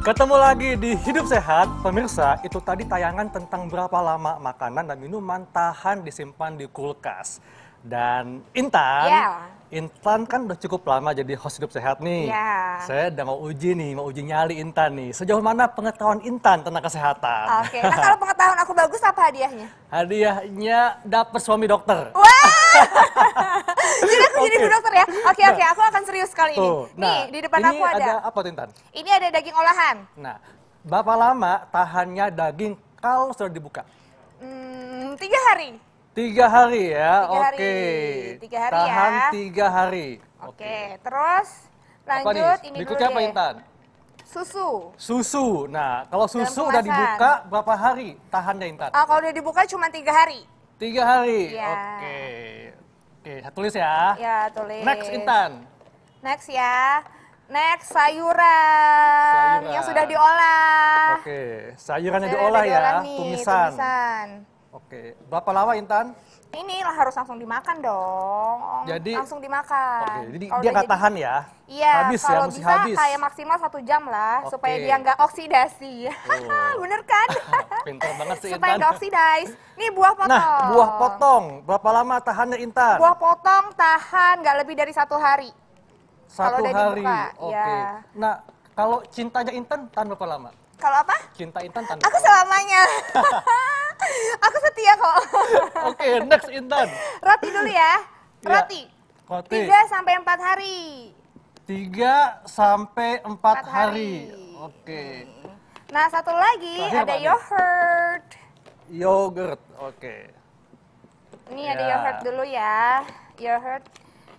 Ketemu lagi di Hidup Sehat, pemirsa. Itu tadi tayangan tentang berapa lama makanan dan minuman tahan disimpan di kulkas. Dan Intan kan udah cukup lama jadi host Hidup Sehat nih. Saya udah mau uji nyali Intan nih. Sejauh mana pengetahuan Intan tentang kesehatan? Oke, nah kalau pengetahuan aku bagus apa hadiahnya? Hadiahnya dapet suami dokter. Wah! Jadi aku jadi bu dokter ya? Oke, aku akan serius kali ini. Nih, di depan aku ada. Ini ada apa tuh Intan? Ini ada daging olahan. Nah, berapa lama tahannya daging kalau sudah dibuka? 3 hari. 3 hari ya, 3 hari. oke. 3 hari Tahan ya. 3 hari. Oke, terus lanjut apa nih? ini Berikutnya dulu apa deh. Intan? Susu. Susu. Nah, kalau susu Dalam udah kemasan. dibuka berapa hari tahannya Intan? Kalau udah dibuka cuma 3 hari. 3 hari. Iya. Oke. Oke, saya tulis ya. Ya, tulis. Next Intan. Next ya. Next sayuran yang sudah diolah. Oke, sayurannya Sudah diolah ya, nih, tumisan. tumisan. Oke, berapa lama Intan? Ini lah harus langsung dimakan dong. Jadi langsung dimakan. Oke, jadi Kalau dia udah nggak tahan ya? Iya, Habis ya, kalau mesti bisa habis. kayak maksimal 1 jam lah, Oke. supaya dia nggak oksidasi. Bener kan? Pintar banget sih Supaya Intan. nggak oksidas. Nih buah potong. Nah, buah potong. Berapa lama tahannya Intan? Buah potong tahan nggak lebih dari 1 hari. 1 kalau udah hari. dibuka, Oke. ya. Nah, kalau cintanya Intan tahan berapa lama? Kalau apa? Cinta Intan tahan Aku berapa lama? selamanya. Aku setia kok. Oke, next Intan. Roti dulu ya. Roti. Roti. 3 sampai 4 hari. 3 sampai 4 hari. Oke. Nah, satu lagi Terakhir ada apa nih? yogurt. Yogurt. Oke. Ini ada Ya. yogurt dulu ya.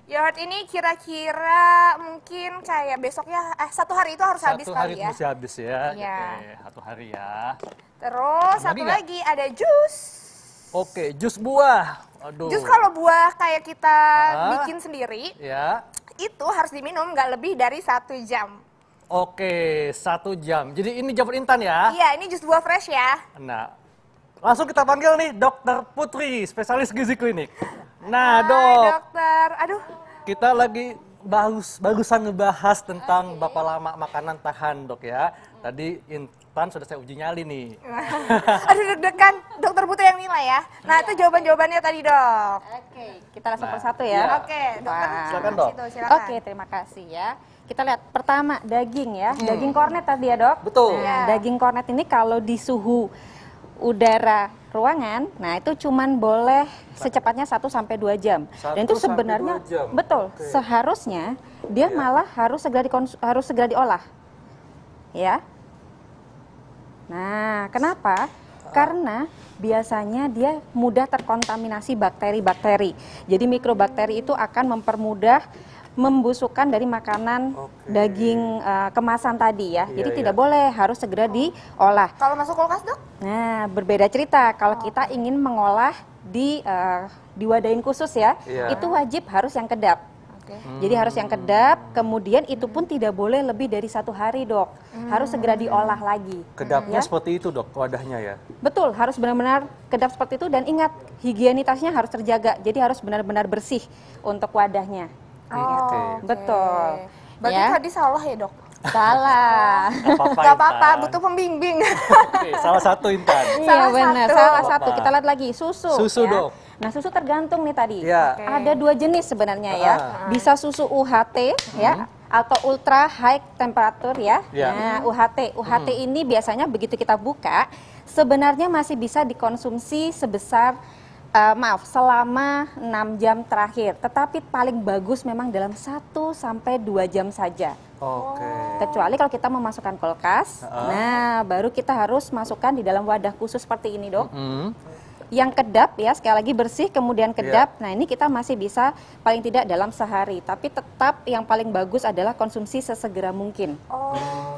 Yogurt ini kira-kira mungkin kayak besoknya 1 hari itu harus habis 1 hari kali ya. mesti habis ya. Iya. Oke, 1 hari ya. Terus Ada satu lagi nggak? lagi ada jus. Oke, jus buah. Aduh. Jus kalau buah kayak kita Ah. bikin sendiri, Ya. itu harus diminum nggak lebih dari 1 jam. Oke, 1 jam. Jadi ini jawaban Intan ya? Iya, ini jus buah fresh ya. Nah, langsung kita panggil nih Dokter Putri, spesialis gizi klinik. Nah, Hai, Dok, dokter. Aduh, kita lagi barusan ngebahas tentang berapa lama makanan tahan, Dok ya. Tadi Intan sudah saya uji nyali nih. aduh deg-degan. Dokter Putri yang nilai ya. Nah, itu jawaban-jawabannya tadi, Dok. Oke, kita langsung Nah, persatu iya. ya. Oke, dokter. Silakan, Dok. Situ, silakan. Oke, terima kasih ya. Kita lihat pertama daging ya, daging kornet tadi ya dok. Betul. Nah, Iya. daging kornet ini kalau di suhu udara ruangan, nah itu cuman boleh secepatnya 1 sampai 2 jam. 1 Dan itu sampai sebenarnya 2 jam. betul, Oke. seharusnya dia Iya. malah harus segera diolah. Ya. Nah, kenapa? Karena biasanya dia mudah terkontaminasi bakteri-bakteri. Jadi mikrobakteri itu akan mempermudah membusukkan dari makanan Oke. daging kemasan tadi ya. Iya, Jadi iya. tidak boleh, harus segera diolah. Kalau masuk kulkas, Dok? Nah, berbeda cerita kalau kita ingin mengolah di wadahin khusus ya, Iya. itu wajib harus yang kedap. Oke. Jadi harus yang kedap, kemudian itu pun tidak boleh lebih dari 1 hari dok, harus segera diolah lagi. Kedapnya Ya. seperti itu, Dok, wadahnya ya. Betul, harus benar-benar kedap seperti itu dan ingat higienitasnya harus terjaga, jadi harus benar-benar bersih untuk wadahnya. Oke. Betul. Berarti Ya. tadi salah ya, Dok? Salah. Gak apa-apa, Intan. butuh pembimbing. Oke, salah satu Intan. Iya Salah benar, satu. salah Apa? satu. Kita lihat lagi susu. Susu, ya. Dok. Nah susu tergantung nih tadi. Iya. Oke. Ada 2 jenis sebenarnya ya. Bisa susu UHT ya atau ultra high temperature ya. Iya. Nah UHT ini biasanya begitu kita buka sebenarnya masih bisa dikonsumsi sebesar selama 6 jam terakhir. Tetapi paling bagus memang dalam 1 sampai 2 jam saja. Oke. Kecuali kalau kita memasukkan kulkas, nah baru kita harus masukkan di dalam wadah khusus seperti ini dok. Hmm. Yang kedap ya, sekali lagi bersih kemudian kedap. Nah ini kita masih bisa paling tidak dalam sehari. Tapi tetap yang paling bagus adalah konsumsi sesegera mungkin.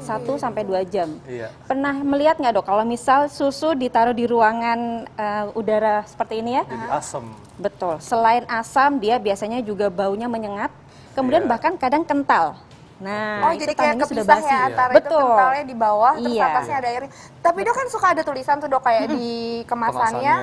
1 sampai 2 jam. Iya. Pernah melihat nggak dok kalau misal susu ditaruh di ruangan udara seperti ini ya? Jadi asem. Betul, selain asam dia biasanya juga baunya menyengat. Kemudian Iya. bahkan kadang kental. Nah, jadi itu kayak tangannya sudah kepisah basi. ya antara itu Betul. kentalnya di bawah, terus Iya. atasnya ada airnya. Tapi Dok kan suka ada tulisan tuh Dok kayak di kemasannya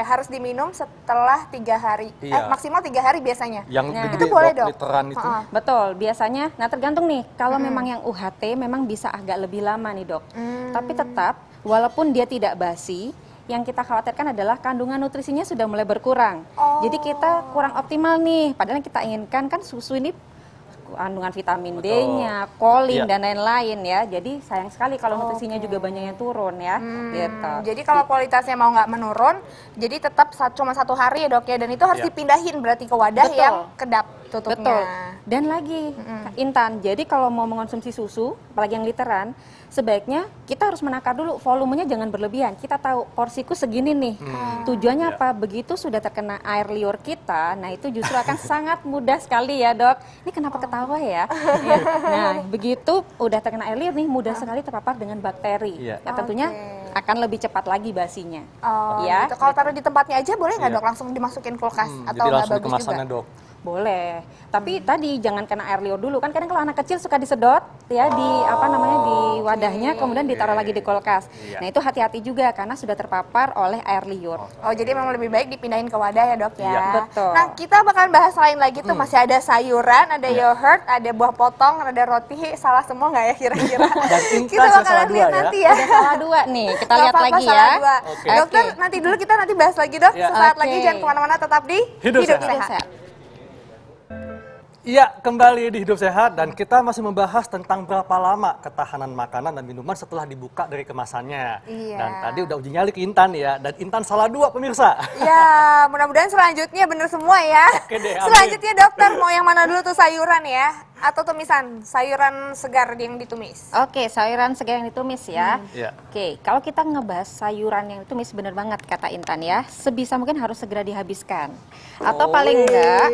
harus diminum setelah 3 hari, maksimal 3 hari biasanya. Yang itu boleh Dok? literan itu. Betul, biasanya. Nah tergantung nih, kalau memang yang UHT memang bisa agak lebih lama nih Dok. Tapi tetap, walaupun dia tidak basi, yang kita khawatirkan adalah kandungan nutrisinya sudah mulai berkurang. Jadi kita kurang optimal nih, padahal yang kita inginkan kan susu ini kandungan vitamin D-nya, kolin dan lain-lain ya. Jadi sayang sekali kalau nutrisinya juga banyak yang turun ya. Gitu. Jadi kalau kualitasnya mau nggak menurun, jadi tetap cuma 1 hari ya Dok ya, dan itu harus dipindahin berarti ke wadah yang kedap tutupnya. Betul. Dan lagi Intan, jadi kalau mau mengonsumsi susu, apalagi yang literan, sebaiknya kita harus menakar dulu volumenya, jangan berlebihan. Kita tahu porsiku segini nih. Tujuannya apa? Begitu sudah terkena air liur kita, nah itu justru akan sangat mudah sekali ya Dok. Ini kenapa ketawa ya? Nah begitu udah terkena air liur nih, mudah sekali terpapar dengan bakteri. Ya tentunya akan lebih cepat lagi basinya. Gitu. Kalau taruh di tempatnya aja boleh nggak Dok? Langsung dimasukin kulkas atau nggak bagus juga? Dok. Boleh, tapi tadi jangan kena air liur dulu kan. Kadang kalau anak kecil suka disedot ya di di wadahnya, kemudian ditaruh lagi di kulkas. Nah itu hati-hati juga karena sudah terpapar oleh air liur. Jadi memang lebih baik dipindahin ke wadah ya Dok ya. Betul. Nah kita bakalan bahas lain lagi tuh, masih ada sayuran, ada yogurt, ada buah potong, ada roti. Salah semua nggak ya kira-kira? Kita bakalan lihat nanti ya. Ada salah 2 nih, kita lihat lagi ya. Dokter nanti dulu kita bahas lagi Dok. Sesaat lagi jangan kemana-mana, tetap di Hidup Sehat. Iya, kembali di Hidup Sehat dan kita masih membahas tentang berapa lama ketahanan makanan dan minuman setelah dibuka dari kemasannya. Dan tadi udah uji nyali ke Intan ya, dan Intan salah 2 pemirsa. Ya, mudah-mudahan selanjutnya bener semua ya. Oke deh, selanjutnya Dokter, mau yang mana dulu tuh, sayuran ya? Atau tumisan, sayuran segar yang ditumis? Oke, sayuran segar yang ditumis ya. Oke, kalau kita ngebahas sayuran yang ditumis, bener banget kata Intan ya. Sebisa mungkin harus segera dihabiskan. Atau paling enggak...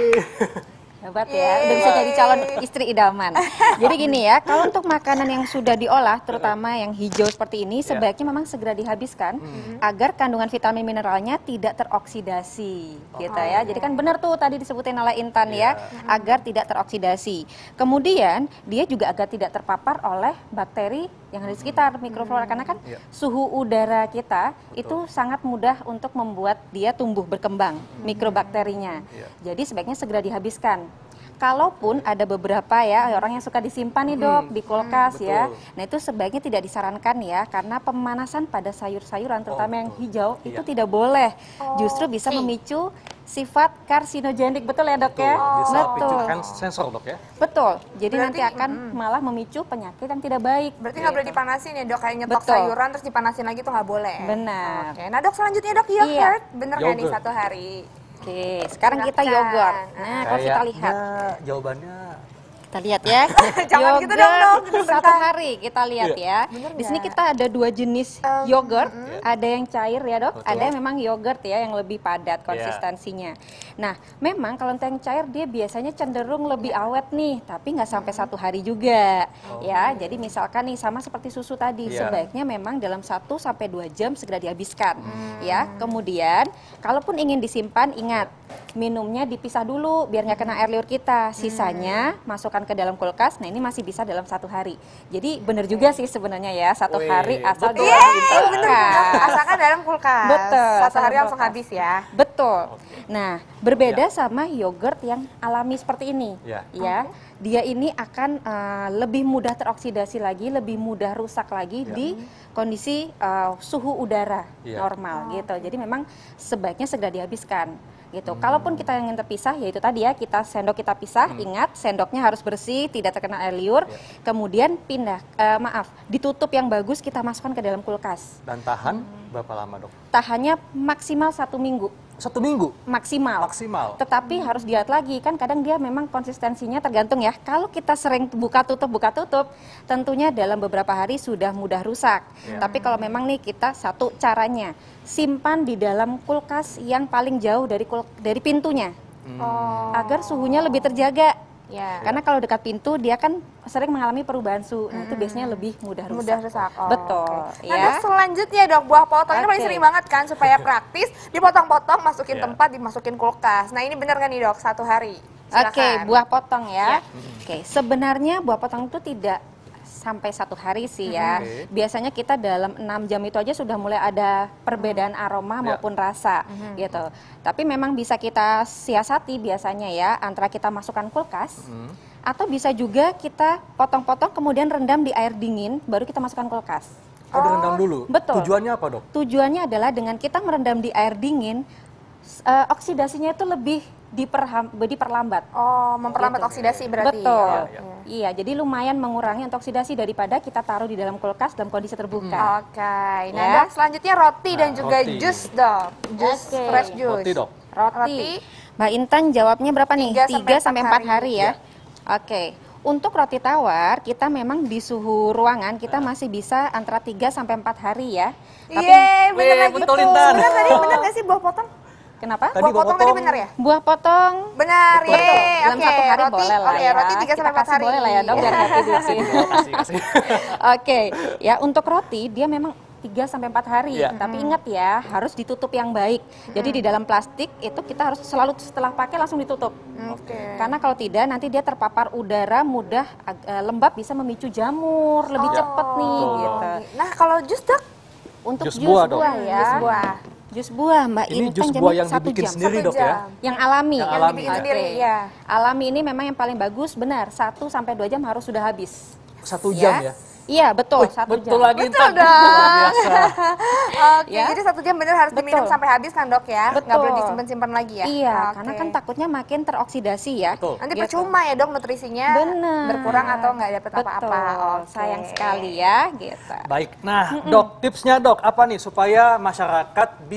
Hebat ya, udah bisa jadi calon istri idaman. Jadi gini ya, kalau untuk makanan yang sudah diolah, terutama yang hijau seperti ini, sebaiknya memang segera dihabiskan agar kandungan vitamin mineralnya tidak teroksidasi, gitu ya. Jadi kan benar tuh tadi disebutin oleh Intan ya, agar tidak teroksidasi. Kemudian dia juga agar tidak terpapar oleh bakteri yang ada di sekitar, mikroflora, karena kan suhu udara kita itu sangat mudah untuk membuat dia tumbuh berkembang, mikrobakterinya. Jadi sebaiknya segera dihabiskan. Kalaupun ada beberapa ya orang yang suka disimpan nih Dok di kulkas ya, nah itu sebaiknya tidak disarankan ya, karena pemanasan pada sayur-sayuran terutama yang hijau itu tidak boleh, justru bisa memicu sifat karsinogenik, betul ya Dok ya? Bisa picukan sensor Dok ya? Betul, jadi nanti akan malah memicu penyakit yang tidak baik. Berarti nggak boleh dipanasin ya Dok, kayak nyetok sayuran terus dipanasin lagi tuh nggak boleh? Benar. Nah Dok, selanjutnya Dok, yogurt, bener nggak nih 1 hari? Oke, sekarang kita yogurt. Nah, kalau kita lihat. Jawabannya Kita lihat ya. Jangan gitu dong, Dok. 1 hari kita lihat ya. Di sini kita ada 2 jenis yogurt. Ada yang cair ya Dok, ada yang memang yogurt ya yang lebih padat konsistensinya. Nah, memang kalau yang cair dia biasanya cenderung lebih awet nih, tapi nggak sampai 1 hari juga. Ya, jadi misalkan nih sama seperti susu tadi, sebaiknya memang dalam 1 sampai 2 jam segera dihabiskan. Ya, kemudian kalaupun ingin disimpan, ingat minumnya dipisah dulu biar nggak kena air liur kita. Sisanya masukkan ke dalam kulkas. Nah ini masih bisa dalam 1 hari. Jadi bener juga sih sebenarnya ya, 1 hari asal di kulkas. Asalkan dalam kulkas. Betul. 1 hari langsung habis ya. Betul. Nah berbeda sama yogurt yang alami seperti ini. Ya, dia ini akan lebih mudah teroksidasi lagi, lebih mudah rusak lagi di kondisi suhu udara normal gitu. Jadi memang sebaiknya segera dihabiskan. Gitu. Kalaupun kita ingin terpisah, yaitu tadi ya, sendok kita pisah, ingat sendoknya harus bersih, tidak terkena air liur, kemudian ditutup yang bagus, kita masukkan ke dalam kulkas. Dan tahan berapa lama Dok? Tahannya maksimal 1 minggu. 1 minggu? Maksimal. Tetapi harus dilihat lagi, kan kadang dia memang konsistensinya tergantung ya. Kalau kita sering buka tutup, tentunya dalam beberapa hari sudah mudah rusak. Tapi kalau memang nih kita satu caranya, simpan di dalam kulkas yang paling jauh dari pintunya. Agar suhunya lebih terjaga. Karena kalau dekat pintu dia kan sering mengalami perubahan suhu. Nah, itu biasanya lebih mudah rusak. Betul. Nah, selanjutnya Dok, buah potong ini paling sering banget kan, supaya praktis, dipotong-potong, masukin tempat, dimasukin kulkas. Nah, ini bener kan nih Dok, 1 hari? silakan. Oke, buah potong ya. Oke, sebenarnya buah potong itu tidak sampai 1 hari sih ya. Biasanya kita dalam 6 jam itu aja sudah mulai ada perbedaan aroma maupun rasa gitu. Tapi memang bisa kita siasati biasanya ya, antara kita masukkan kulkas atau bisa juga kita potong-potong kemudian rendam di air dingin baru kita masukkan kulkas. Oh, direndam dulu? Betul. Tujuannya apa, Dok? Tujuannya adalah dengan kita merendam di air dingin, oksidasinya itu lebih diperlambat. Oh, memperlambat oksidasi berarti. Betul. Iya, jadi lumayan mengurangi untuk oksidasi daripada kita taruh di dalam kulkas dalam kondisi terbuka. Oke. Nah, Dok, selanjutnya roti dan juga jus, Dok. Jus, fresh juice. Roti, Dok. Roti. Mbak Intan jawabnya berapa nih? 3 sampai 4 hari ya. Oke. Untuk roti tawar, kita memang di suhu ruangan kita masih bisa antara 3 sampai 4 hari ya. Iya, bener lagi. Betul, Intan. Bener tadi, bener nggak sih buah potong? Kenapa? Buah potong tadi benar ya? Buah potong. Benar, Betul. ya. Dalam 1 hari boleh lah ya. Roti 3 sampai 4 hari. Boleh lah ya, Dok, biar ngerti dulu sih. Kasih. Oke, ya untuk roti dia memang 3 sampai 4 hari. Tapi ingat ya, harus ditutup yang baik. Jadi di dalam plastik itu kita harus selalu setelah pakai langsung ditutup. Karena kalau tidak nanti dia terpapar udara mudah lembab, bisa memicu jamur lebih cepat nih gitu. Nah, kalau jus, Dok? Untuk Jus jus buah, Dok. buah ya. Jus buah. Jus buah, Mbak Ini Intan jus jamnya buah yang 1 dibikin jam. sendiri, 1 Dok, ya? jam. Yang alami. Yang Yang alami, dibikin ya. sendiri, ya. Alami ini memang yang paling bagus, benar. 1 sampai 2 jam harus sudah habis. 1 jam ya? Iya, betul. 1 jam. Betul lagi, Betul, Intan. Dok. Luar biasa. Oke, Ya. jadi 1 jam bener harus diminum Betul. sampai habis kan, Dok ya? Nggak Betul. boleh disimpan-simpan lagi ya? Iya, Oke. karena kan takutnya makin teroksidasi ya. Betul. Nanti Gitu. percuma ya, Dok, nutrisinya Bener. berkurang atau nggak dapet apa-apa. Betul. Oke. Sayang sekali ya, gitu. Baik, nah Dok, tipsnya Dok, apa nih supaya masyarakat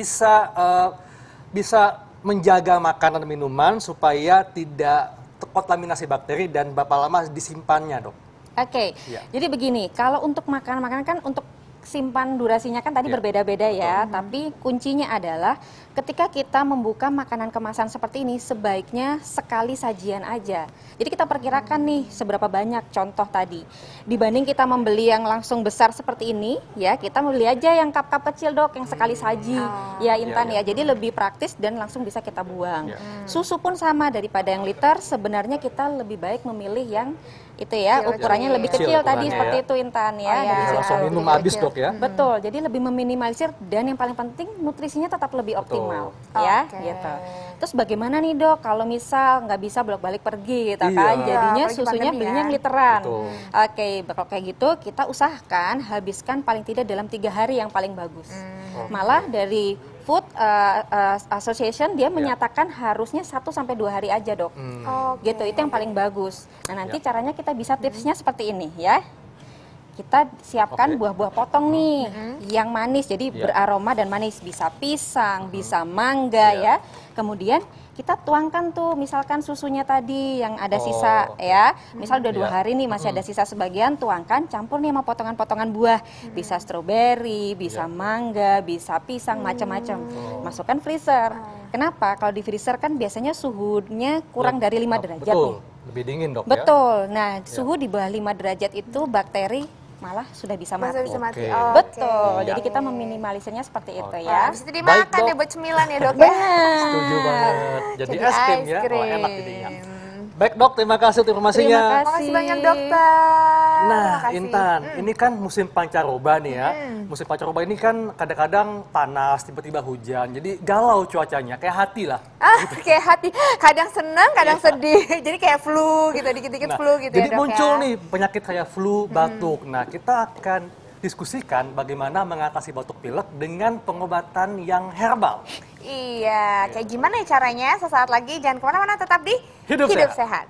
bisa menjaga makanan dan minuman supaya tidak terkontaminasi bakteri dan berapa lama disimpannya, Dok? Oke, Iya. jadi begini, kalau untuk makanan-makanan kan untuk simpan durasinya kan tadi Iya, berbeda-beda ya, tapi kuncinya adalah ketika kita membuka makanan kemasan seperti ini sebaiknya sekali sajian aja. Jadi kita perkirakan nih seberapa banyak contoh tadi. Dibanding kita membeli yang langsung besar seperti ini ya, kita beli aja yang cup-cup kecil, Dok, yang sekali saji. Ya Intan Iya, ya, jadi lebih praktis dan langsung bisa kita buang. Iya. Susu pun sama, daripada yang liter sebenarnya kita lebih baik memilih yang itu ya, ukurannya lebih Kecil kecil tadi ukurannya seperti ya. itu Intan ya. Oh, iya. dari situ. Langsung minum habis, Dok ya? Betul, jadi lebih meminimalisir dan yang paling penting nutrisinya tetap lebih optimal ya, Oke. gitu. Terus bagaimana nih, Dok, kalau misal nggak bisa bolak-balik pergi gitu Iya. kan, jadinya Apalagi susunya pandemi belinya ya. yang literan. Betul. Oke, kalau kayak gitu kita usahakan habiskan paling tidak dalam 3 hari yang paling bagus. Malah dari Food Association dia menyatakan harusnya 1 sampai 2 hari aja, Dok. Oke. Gitu, itu yang paling bagus. Nah, nanti caranya kita bisa tipsnya seperti ini ya. Kita siapkan buah-buah potong nih yang manis, jadi beraroma dan manis, bisa pisang, bisa mangga ya. Kemudian kita tuangkan tuh misalkan susunya tadi yang ada sisa ya, misal udah 2 hari nih masih ada sisa sebagian, tuangkan, campur nih sama potongan-potongan buah, bisa stroberi, bisa mangga, bisa pisang, macam-macam. Masukkan freezer. Kenapa? Kalau di freezer kan biasanya suhunya kurang dari 5 derajat Betul, nih. lebih dingin, Dok ya? Betul. Nah, suhu di bawah 5 derajat itu bakteri malah sudah bisa mati. Bisa mati. Oke. Betul. Jadi kita meminimalisirnya seperti itu Wah, ya. habis itu dimakan Baik, Dok. deh buat cemilan ya, Dok ya. Setuju banget. Jadi es krim ya? krim. Wah, enak jadinya. Baik, Dok, terima kasih untuk informasinya. Terima kasih. Makasih banyak, Dokter. Nah, Makasih. Intan, ini kan musim pancaroba nih ya. Musim pancaroba ini kan kadang-kadang panas, tiba-tiba hujan. Jadi galau cuacanya, kayak hati lah. Kayak hati, kadang senang, kadang sedih. Jadi kayak flu gitu, dikit-dikit Nah, flu gitu jadi ya, Dok muncul ya. nih penyakit kayak flu, batuk. Nah, kita akan diskusikan bagaimana mengatasi batuk pilek dengan pengobatan yang herbal. Iya, kayak gimana ya caranya? Sesaat lagi, jangan kemana-mana, tetap di Hidup Sehat. Sehat.